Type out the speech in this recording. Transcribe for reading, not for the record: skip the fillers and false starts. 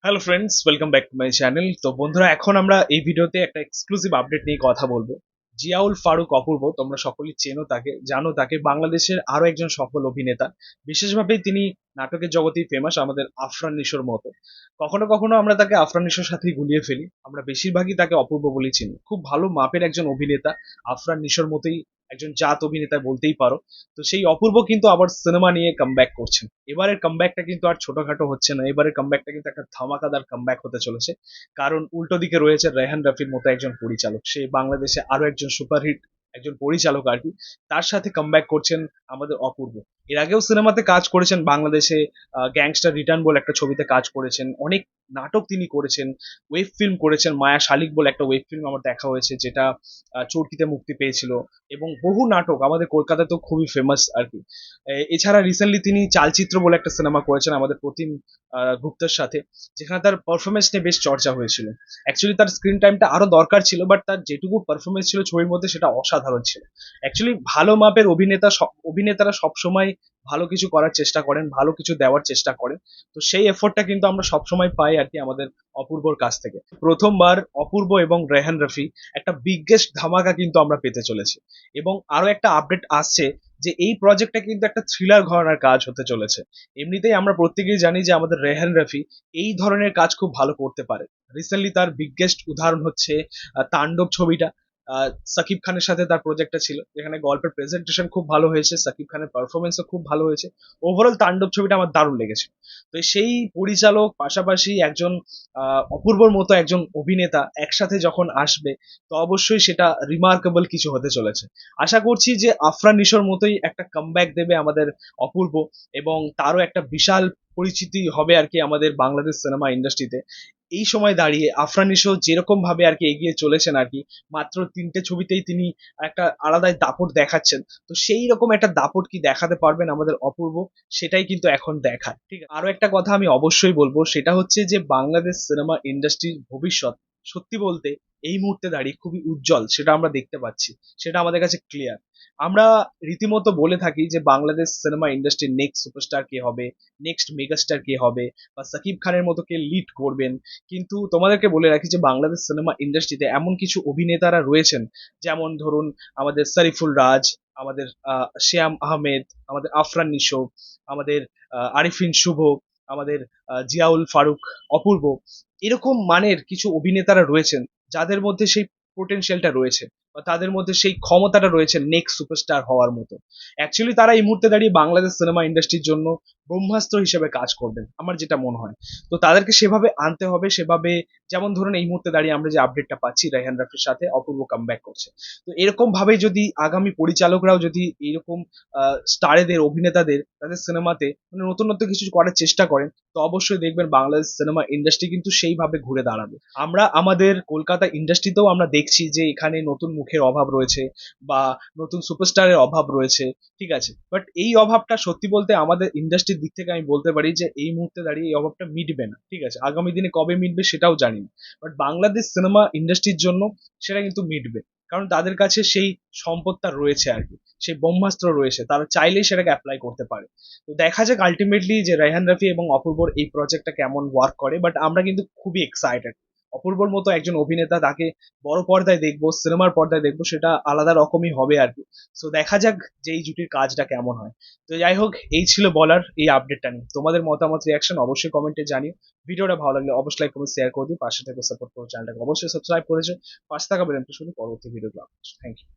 Hello friends, welcome back to my channel. তো বন্ধুরা, এখন আমরা এই ভিডিওতে একটা এক্সক্লুসিভ আপডেট নিয়ে কথা বলবো। জিয়াউল ফারুক অপূর্ব, তোমরা সকলেই চেনো তাকে, জানো তাকে, বাংলাদেশের আরো একজন সফল অভিনেতা। বিশেষভাবে তিনি নাটকের জগতেই ফেমাস, আমাদের আফরান নিশোর মতো। কখনো কখনো আমরা তাকে আফরান নিশোর সাথেই গুলিয়ে ফেলি, আমরা বেশিরভাগই তাকে অপূর্ব বলেই চিনি। খুব ভালো মাপের একজন অভিনেতা, আফরান নিশোর মতোই একজন জাত অভিনেতা বলতেই পারো। তো সেই অপূর্ব কিন্তু আবার সিনেমা নিয়ে কামব্যাক করছেন। এবারের কামব্যাকটা কিন্তু আর ছোটখাটো হচ্ছে না, এবারের কামব্যাকটা কিন্তু একটা ধামাকাদার কামব্যাক হতে চলেছে। কারণ উল্টো দিকে রয়েছে রেহান রাফির মতো একজন পরিচালক, সে বাংলাদেশে আরো একজন সুপারহিট একজন পরিচালক আর কি। তার সাথে কামব্যাক করছেন আমাদের অপূর্ব। এর আগেও সিনেমাতে কাজ করেছেন বাংলাদেশে, গ্যাংস্টার রিটার্ন বলে একটা ছবিতে কাজ করেছেন, অনেক নাটক তিনি করেছেন, ওয়েব ফিল্ম করেছেন, মায়া শালিক বলে একটা ওয়েব ফিল্ম আমার দেখা হয়েছে, যেটা চরকিতে মুক্তি পেয়েছিল। এবং বহু নাটক আমাদের কলকাতায় তো খুবই ফেমাস আর কি। এছাড়া রিসেন্টলি তিনি চালচিত্র বলে একটা সিনেমা করেছেন আমাদের প্রতিম গুপ্তের সাথে, যেখানে তার পারফরমেন্স নিয়ে বেশ চর্চা হয়েছিল। অ্যাকচুয়ালি তার স্ক্রিন টাইমটা আরো দরকার ছিল, বাট তার যেটুকু পারফরমেন্স ছিল ছবির মধ্যে সেটা অসাধারণ ছিল। অ্যাকচুয়ালি ভালো মাপের অভিনেতারা সবসময় ভালো কিছু করার চেষ্টা করেন, ভালো কিছু দেওয়ার চেষ্টা করেন। তো সেই এফোর্টটা কিন্তু আমরা সবসময় পাই আর কি আমাদের অপূর্বর কাছ থেকে। প্রথমবার অপূর্ব এবং রেহান রফি একটা বিগেস্ট ধামাকা কিন্তু আমরা পেতে চলেছি। এবং আরো একটা আপডেট আসছে যে এই প্রজেক্টটা কিন্তু একটা থ্রিলার ঘরানার কাজ হতে চলেছে। এমনিতেই আমরা প্রত্যেকেই জানি যে আমাদের রেহান রফি এই ধরনের কাজ খুব ভালো করতে পারে। রিসেন্টলি তার বিগেস্ট উদাহরণ হচ্ছে তাণ্ডব ছবিটা। সাকিব খানের সাথে তার প্রজেক্টটা ছিল, যেখানে গল্পের প্রেজেন্টেশন খুব ভালো হয়েছে, সাকিব খানের পারফরমেন্সও খুব ভালো হয়েছে। ওভারঅল তাণ্ডব ছবিটা আমার দারুণ লেগেছে। তো সেই পরিচালক পাশাপাশি একজন অপূর্বর মতো একজন অভিনেতা একসাথে যখন আসবে, তো অবশ্যই সেটা রিমার্কেবল কিছু হতে চলেছে। আশা করছি যে আফরান নিশোর মতোই একটা কামব্যাক দেবে আমাদের অপূর্ব, এবং তারও একটা বিশাল পরিচিতি হবে আর কি আমাদের বাংলাদেশ সিনেমা ইন্ডাস্ট্রিতে। এই সময় দাঁড়িয়ে আফরান নিশো যেরকম ভাবে আর কি এগিয়ে চলেছেন আর কি, মাত্র 3টে ছবিতেই তিনি একটা আলাদাই দাপট দেখাচ্ছেন। তো সেই রকম একটা দাপট কি দেখাতে পারবেন আমাদের অপূর্ব, সেটাই কিন্তু এখন দেখার। ঠিক আছে, আরো একটা কথা আমি অবশ্যই বলবো, সেটা হচ্ছে যে বাংলাদেশ সিনেমা ইন্ডাস্ট্রির ভবিষ্যৎ সত্যি বলতে এই মুহূর্তে দাঁড়িয়ে খুবই উজ্জ্বল, সেটা আমরা দেখতে পাচ্ছি, সেটা আমাদের কাছে ক্লিয়ার। আমরা রীতিমতো বলে থাকি যে বাংলাদেশ সিনেমা ইন্ডাস্ট্রির নেক্সট সুপারস্টার কে হবে, নেক্সট মেগাস্টার কে হবে, বা সাকিব খানের মতো কে লিড করবেন। কিন্তু তোমাদেরকে বলে রাখি যে বাংলাদেশ সিনেমা ইন্ডাস্ট্রিতে এমন কিছু অভিনেতারা রয়েছেন, যেমন ধরুন আমাদের শরীফুল রাজ, আমাদের শ্যাম আহমেদ, আমাদের আফরান নিশো, আমাদের আরিফিন শুভ, আমাদের জিয়াউল ফারুক অপূর্ব। এরকম মানের কিছু অভিনেতারা রয়েছেন যাদের মধ্যে সেই পোটেনশিয়ালটা রয়েছে, বা তাদের মধ্যে সেই ক্ষমতাটা রয়েছে নেক্সট সুপারস্টার হওয়ার মতো। অ্যাকচুয়ালি তারা এই মুহূর্তে দাঁড়িয়ে বাংলাদেশ সিনেমা ইন্ডাস্ট্রির জন্য ব্রহ্মাস্ত্র হিসেবে কাজ করবেন, আমার যেটা মনে হয়। তো তাদেরকে সেভাবে আনতে হবে, সেভাবে। যেমন ধরুন এই মুহূর্তে দাঁড়িয়ে আমরা যে আপডেটটা পাচ্ছি, রায়হান রাফির সাথে অপূর্ব কামব্যাক করছে। তো এরকম ভাবে যদি আগামী পরিচালকরাও যদি এইরকম স্টারেদের, অভিনেতাদের তাদের সিনেমাতে মানে নতুন নতুন কিছু করার চেষ্টা করেন, তো অবশ্যই দেখবেন বাংলাদেশ সিনেমা ইন্ডাস্ট্রি কিন্তু সেইভাবে ঘুরে দাঁড়াবে। আমরা আমাদের কলকাতা ইন্ডাস্ট্রিতেও আমরা দেখছি যে এখানে নতুন মুখের অভাব রয়েছে, বা নতুন সুপারস্টারের অভাব রয়েছে। ঠিক আছে, বাট এই অভাবটা সত্যি বলতে আমাদের ইন্ডাস্ট্রির দিক থেকে আমি বলতে পারি যে এই মুহূর্তে দাঁড়িয়ে এই অভাবটা মিটবে না। ঠিক আছে, আগামী দিনে কবে মিটবে সেটাও জানি না, বাট বাংলাদেশ সিনেমা ইন্ডাস্ট্রির জন্য সেটা কিন্তু মিটবে। কারণ তাদের কাছে সেই সম্পদটা রয়েছে আর কি, সেই ব্রহ্মাস্ত্র রয়েছে, তারা চাইলেই সেটাকে অ্যাপ্লাই করতে পারে। তো দেখা যাক আলটিমেটলি যে রায়হান রাফি এবং অপূর্বর এই প্রজেক্টটা কেমন ওয়ার্ক করে, বাট আমরা কিন্তু খুবই এক্সাইটেড। অপূর্বর মতো একজন অভিনেতা, তাকে বড় পর্দায় দেখবো, সিনেমার পর্দায় দেখবো, সেটা আলাদা রকমই হবে আর কি। সো দেখা যাক যে এই জুটির কাজটা কেমন হয়। তো যাই হোক, এই ছিল বলার এই আপডেটটা নিয়ে। তোমাদের মতামত, রিয়াকশন অবশ্যই কমেন্টে জানিও। ভিডিওটা ভালো লাগলে অবশ্যই লাইক কমেন্ট শেয়ার করে দিই, পাশে থেকে সাপোর্ট করো, চ্যানেলটাকে অবশ্যই সাবস্ক্রাইব করেছো, পাশে থাকা বেল আইকনটা শুধু পরবর্তী ভিডিও। Thank you.